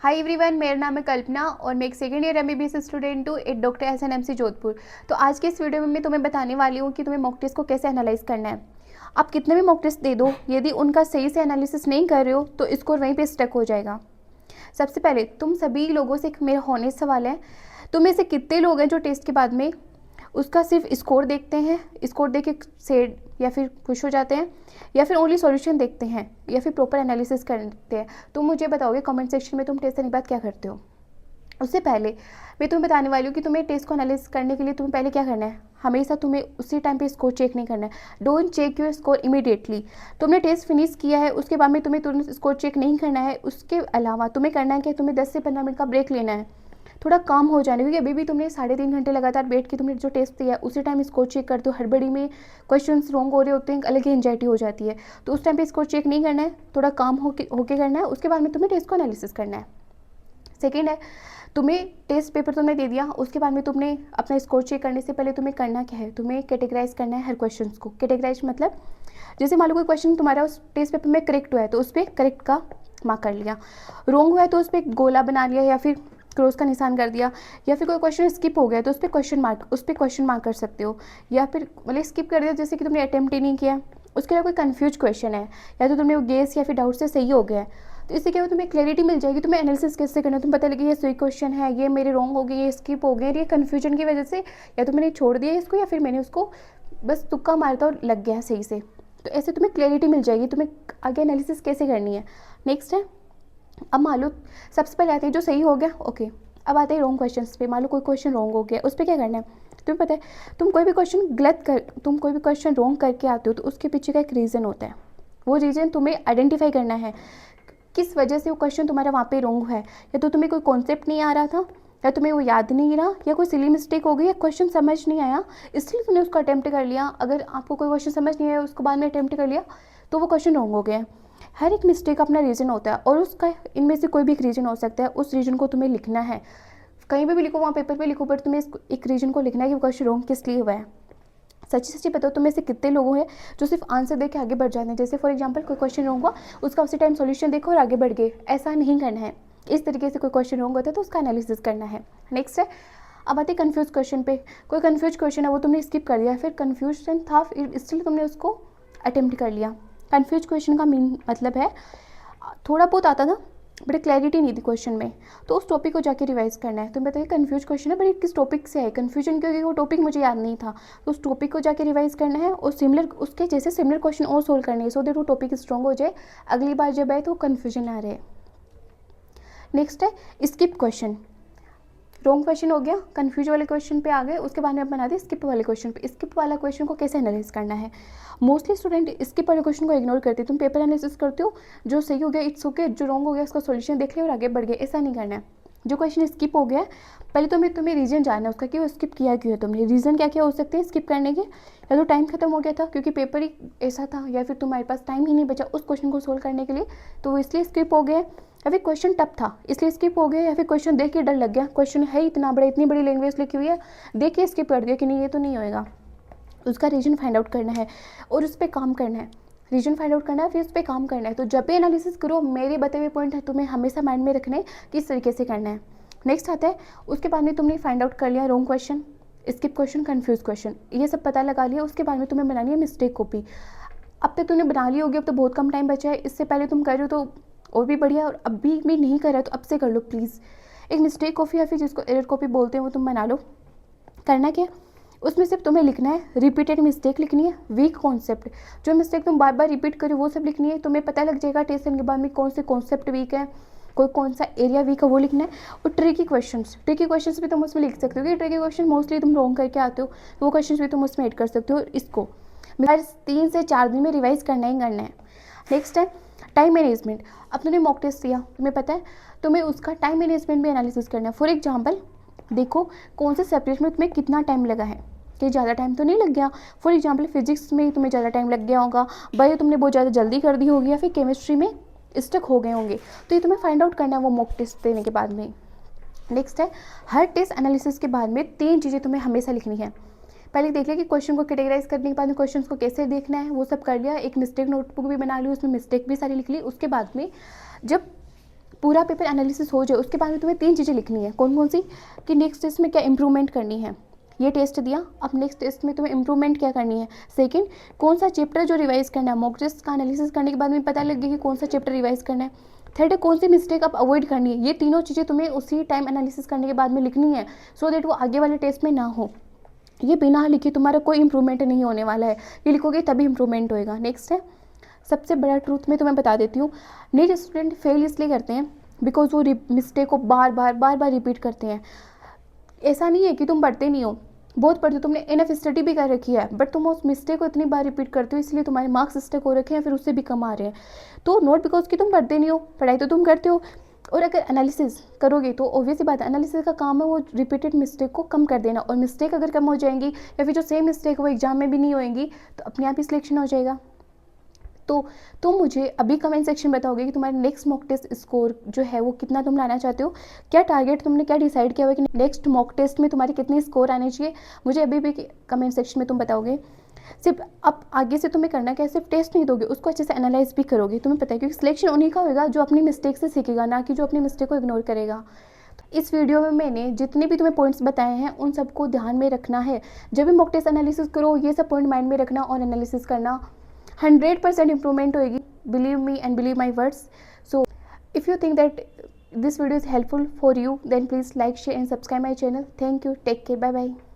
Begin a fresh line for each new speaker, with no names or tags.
Hi everyone, मेरा नाम है कल्पना और मैं एक सेकेंड ईयर एमबीबीएस स्टूडेंट हूँ एट डॉक्टर एसएनएमसी जोधपुर। तो आज के इस वीडियो में मैं तुम्हें बताने वाली हूँ कि तुम्हें मॉक टेस्ट को कैसे एनालाइज करना है। आप कितने भी मॉक टेस्ट दे दो, यदि उनका सही से एनालिसिस नहीं कर रहे हो तो स्कोर वहीं पे स्टक हो जाएगा। सबसे पहले तुम सभी लोगों से एक मेरा हॉनेस्ट सवाल है, तुम में से कितने लोग हैं जो टेस्ट के बाद में उसका सिर्फ स्कोर देखते हैं, स्कोर देख के सैड या फिर खुश हो जाते हैं, या फिर ओनली सॉल्यूशन देखते हैं, या फिर प्रॉपर एनालिसिस करते हैं। तुम मुझे बताओगे कमेंट सेक्शन में तुम टेस्ट करने के बाद क्या करते हो। उससे पहले मैं तुम्हें बताने वाली हूँ कि तुम्हें टेस्ट को एनालिसिस करने के लिए तुम्हें पहले क्या करना है। हमेशा तुम्हें उसी टाइम पे स्कोर चेक नहीं करना है। Don't check your score immediately. तुमने टेस्ट फिनिश किया है उसके बाद में तुम्हें तुरंत स्कोर चेक नहीं करना है। उसके अलावा तुम्हें करना है कि तुम्हें 10 से 15 मिनट का ब्रेक लेना है, थोड़ा काम हो जाने, क्योंकि अभी भी तुमने 3.5 घंटे लगातार बैठ के तुमने जो टेस्ट दिया है उसी टाइम स्कोर चेक करते हो। हड़बड़ी में क्वेश्चंस रॉन्ग हो रहे होते हैं, अलग ही एंजाइटी हो जाती है। तो उस टाइम पे स्कोर चेक नहीं करना है, थोड़ा काम होके करना है। उसके बाद में तुम्हें टेस्ट को एनालिसिस करना है। सेकेंड है, तुम्हें टेस्ट पेपर तुमने दे दिया, उसके बाद में तुमने अपना स्कोर चेक करने से पहले तुम्हें करना क्या है, तुम्हें कैटेगराइज करना है हर क्वेश्चन को। कैटेगराइज मतलब जैसे मान लो कोई क्वेश्चन तुम्हारा उस टेस्ट पेपर में करेक्ट हुआ है तो उस पर करेक्ट का मार्क कर लिया, रॉन्ग हुआ है तो उस पर गोला बना लिया या फिर क्रॉस का निशान कर दिया, या फिर कोई क्वेश्चन स्किप हो गया तो उस पर क्वेश्चन मार्क कर सकते हो, या फिर मतलब स्किप कर दिया जैसे कि तुमने अटेम्प्ट ही नहीं किया। उसके अलावा कोई कन्फ्यूज क्वेश्चन है या तो तुमने वो गेस या फिर डाउट से सही हो गया है, तो इससे क्या हो तुम्हें क्लैरिटी मिल जाएगी, तुम्हें एनालिसिस कैसे करना है। तुम्हें पता लगे ये सही क्वेश्चन है, ये मेरे रॉन्ग हो गए, ये स्किप हो गए, ये कन्फ्यूजन की वजह से या तो मैंने छोड़ दिया इसको या फिर मैंने उसको बस तुक्का मारता और लग गया सही से। तो ऐसे तुम्हें क्लैरिटी मिल जाएगी तुम्हें आगे एनालिसिस कैसे करनी है। नेक्स्ट है, अब मान लो सबसे पहले आते हैं जो सही हो गया, ओके। अब आते हैं रॉन्ग क्वेश्चन पे। मान लो कोई क्वेश्चन रॉन्ग हो गया, उस पर क्या करना है। तुम्हें पता है तुम कोई भी क्वेश्चन रॉन्ग करके आते हो तो उसके पीछे का एक रीज़न होता है। वो रीज़न तुम्हें आइडेंटिफाई करना है, किस वजह से वो क्वेश्चन तुम्हारा वहाँ पे रॉन्ग है। या तो तुम्हें कोई कॉन्सेप्ट नहीं आ रहा था, या तुम्हें वो याद नहीं रहा, या कोई सिली मिस्टेक हो गई, या क्वेश्चन समझ नहीं आया इसलिए तुमने उसको अटेम्प्ट कर लिया। अगर आपको कोई क्वेश्चन समझ नहीं आया उसको बाद में अटेम्प्ट कर लिया तो वो क्वेश्चन रॉन्ग हो गया। हर एक मिस्टेक का अपना रीज़न होता है और उसका इनमें से कोई भी एक रीज़न हो सकता है। उस रीज़न को तुम्हें लिखना है, कहीं पे भी लिखो, वहाँ पेपर पे लिखो, बट तुम्हें एक रीज़न को लिखना है कि वो क्वेश्चन रॉन्ग किस लिए हुआ है। सच्ची सच्ची बताओ तुम में से कितने लोग हैं जो सिर्फ आंसर दे के आगे बढ़ जाते हैं। जैसे फॉर एग्जांपल कोई क्वेश्चन रॉन्ग हुआ, उसका उसी टाइम सॉल्यूशन देखो और आगे बढ़ गए। ऐसा नहीं करना है। इस तरीके से कोई क्वेश्चन रॉन्ग होता है तो उसका एनालिसिस करना है। नेक्स्ट है, अब आते कन्फ्यूज क्वेश्चन पे। कोई कन्फ्यूज क्वेश्चन है वो तुमने स्किप कर दिया, फिर कन्फ्यूजन था इसलिए तुमने उसको अटेम्प्ट कर लिया। कन्फ्यूज क्वेश्चन का मीन मतलब है थोड़ा बहुत आता था बट क्लैरिटी नहीं थी क्वेश्चन में, तो उस टॉपिक को जाके रिवाइज करना है। तुम्हें बताइए कन्फ्यूज क्वेश्चन है बट किस टॉपिक से है, कन्फ्यूजन क्योंकि वो टॉपिक मुझे याद नहीं था, तो उस टॉपिक को जाके रिवाइज करना है और उसके जैसे सिमिलर क्वेश्चन और सोल्व करने हैं, सो दैट वो टॉपिक स्ट्रॉन्ग हो जाए, अगली बार जब आए तो कन्फ्यूजन ना रहे। नेक्स्ट है स्किप क्वेश्चन। रॉन्ग क्वेश्चन हो गया, कन्फ्यूज वाले क्वेश्चन पे आ गए, उसके बाद में आप बना दिए स्किप वाले क्वेश्चन पे। स्किप वाला क्वेश्चन को कैसे एनालाइज करना है। मोस्टली स्टूडेंट स्किप वाले क्वेश्चन को इग्नोर करते हैं। तुम पेपर एनालिसिस करते हो, जो सही हो गया इट्स ओके, जो रॉन्ग हो गया उसका सॉल्यूशन देख लिया और आगे बढ़ गए, ऐसा नहीं करना है। जो क्वेश्चन स्किप हो गया पहले तो तुम्हें रीजन जानना है उसका कि वो स्किप किया क्यों है तुमने। रीज़न क्या क्या हो सकते हैं स्किप करने के, या तो टाइम खत्म हो गया था क्योंकि पेपर ही ऐसा था, या फिर तुम्हारे पास टाइम ही नहीं बचा उस क्वेश्चन को सोल्व करने के लिए तो वो इसलिए स्किप हो गया, या फिर क्वेश्चन टफ था इसलिए स्किप हो गया, या फिर क्वेश्चन देख के डर लग गया, क्वेश्चन है इतना बड़ा, इतनी बड़ी लैंग्वेज लिखी हुई है, देख के स्किप कर दिया कि नहीं ये तो नहीं होएगा। उसका रीजन फाइंड आउट करना है और उस पर काम करना है। रीजन फाइंड आउट करना है फिर उस पर काम करना है। तो जब भी एनालिसिस करो मेरे बताए हुए पॉइंट है तुम्हें हमेशा माइंड में रखने किस तरीके से करना है। नेक्स्ट आता है, उसके बाद में तुमने फाइंड आउट कर लिया wrong question, skip question, confuse question, ये सब पता लगा लिया। उसके बाद में तुम्हें बनानी है मिस्टेक कॉपी। अब तक तुमने बना ली होगी, अब तो बहुत कम टाइम बचा है, इससे पहले तुम कर रहे हो तो और भी बढ़िया, और अभी भी नहीं कर रहा है तो अब से कर लो प्लीज़। एक मिस्टेक कॉपी या फिर जिसको एरर कॉपी बोलते हैं वो तुम बना लो। करना क्या, उसमें सिर्फ तुम्हें लिखना है रिपीटेड मिस्टेक लिखनी है, वीक कॉन्सेप्ट, जो मिस्टेक तुम बार बार रिपीट करो वो सब लिखनी है। तुम्हें पता लग जाएगा टेस्ट के बाद में कौन से कॉन्सेप्ट वीक है, कोई कौन सा एरिया वीक है वो लिखना है। और ट्रिकी क्वेश्चंस भी तुम उसमें लिख सकते हो कि ट्रिकी क्वेश्चन मोस्टली तुम रॉन्ग करके आते हो तो वो क्वेश्चन भी तुम उसमें ऐड कर सकते हो। इसको हर 3 से 4 दिन में रिवाइज करना ही करना है। नेक्स्ट है टाइम मैनेजमेंट। अब तुमने मॉक टेस्ट दिया, तुम्हें पता है तुम्हें उसका टाइम मैनेजमेंट भी एनालिसिस करना है। फॉर एग्जाम्पल देखो कौन से सब्जेक्ट में तुम्हें कितना टाइम लगा है, कि ज़्यादा टाइम तो नहीं लग गया। फॉर एग्जाम्पल फिजिक्स में तुम्हें ज़्यादा टाइम लग गया होगा, बायो तुमने बहुत ज़्यादा जल्दी कर दी होगी, या फिर केमिस्ट्री में स्टक हो गए होंगे, तो ये तुम्हें फाइंड आउट करना है वो मॉक टेस्ट देने के बाद में। नेक्स्ट है हर टेस्ट एनालिसिस के बाद में 3 चीज़ें तुम्हें हमेशा लिखनी है। पहले देख लिया कि क्वेश्चन को कैटेगराइज करने के बाद में क्वेश्चन को कैसे देखना है, वो सब कर लिया। एक मिस्टेक नोटबुक भी बना ली, उसमें मिस्टेक भी सारी लिख ली। उसके बाद में जब पूरा पेपर एनालिसिस हो जाए उसके बाद में तुम्हें 3 चीज़ें लिखनी है। कौन कौन सी? कि नेक्स्ट टेस्ट में क्या इंप्रूवमेंट करनी है, ये टेस्ट दिया, अब नेक्स्ट टेस्ट में तुम्हें इंप्रूवमेंट क्या करनी है। सेकंड, कौन सा चैप्टर जो रिवाइज करना है, मॉक टेस्ट का एनालिसिस करने के बाद में पता लगे कि कौन सा चैप्टर रिवाइज करना है। थर्ड, कौन सी मिस्टेक आप अवॉइड करनी है। ये तीनों चीज़ें तुम्हें उसी टाइम एनालिसिस करने के बाद में लिखनी है, सो दैट वो आगे वाले टेस्ट में ना हो। ये बिना लिखे तुम्हारा कोई इंप्रूवमेंट नहीं होने वाला है, ये लिखोगे तभी इंप्रूवमेंट होएगा। नेक्स्ट है, सबसे बड़ा ट्रूथ मैं तुम्हें बता देती हूँ, नीट स्टूडेंट फेल इसलिए करते हैं बिकॉज वो मिस्टेक को बार बार रिपीट करते हैं। ऐसा नहीं है कि तुम पढ़ते नहीं हो, बहुत पढ़ते हो, तुमने इनफ स्टडी भी कर रखी है, बट तुम उस मिस्टेक को इतनी बार रिपीट करते हो इसलिए तुम्हारे मार्क्स स्टक हो रखे हैं, फिर उससे भी कम आ रहे हैं। तो नॉट बिकॉज कि तुम पढ़ते नहीं हो, पढ़ाई तो तुम करते हो। और अगर एनालिसिस करोगे तो ऑब्वियसली बात है, एनालिसिस का काम है वो रिपीटेड मिस्टेक को कम कर देना, और मिस्टेक अगर कम हो जाएंगी या फिर जो सेम मिस्टेक वो एग्जाम में भी नहीं होएंगी तो अपने आप ही सिलेक्शन हो जाएगा। तो तुम मुझे अभी कमेंट सेक्शन बताओगे कि तुम्हारे नेक्स्ट मॉक टेस्ट स्कोर जो है वो कितना तुम लाना चाहते हो, क्या टारगेट तुमने क्या डिसाइड किया हुआ है कि नेक्स्ट मॉक टेस्ट में तुम्हारे कितनी स्कोर आने चाहिए, मुझे अभी भी कमेंट सेक्शन में तुम बताओगे। सिर्फ अब आगे से तुम्हें करना क्या है, सिर्फ टेस्ट नहीं दोगे, उसको अच्छे से एनालाइज भी करोगे। तुम्हें पता है क्योंकि सिलेक्शन उन्हीं का होगा जो अपनी मिस्टेक से सीखेगा, ना कि जो अपनी मिस्टेक को इग्नोर करेगा। इस वीडियो में मैंने जितने भी तुम्हें पॉइंट्स बताए हैं उन सबको ध्यान में रखना है। जब भी मॉक टेस्ट एनालिसिस करो ये सब पॉइंट माइंड में रखना और एनालिसिस करना, 100% इंप्रूवमेंट होएगी। Believe me and believe my words. So if you think that this video is helpful for you, then please like, share and subscribe my channel. Thank you. Take care. Bye bye.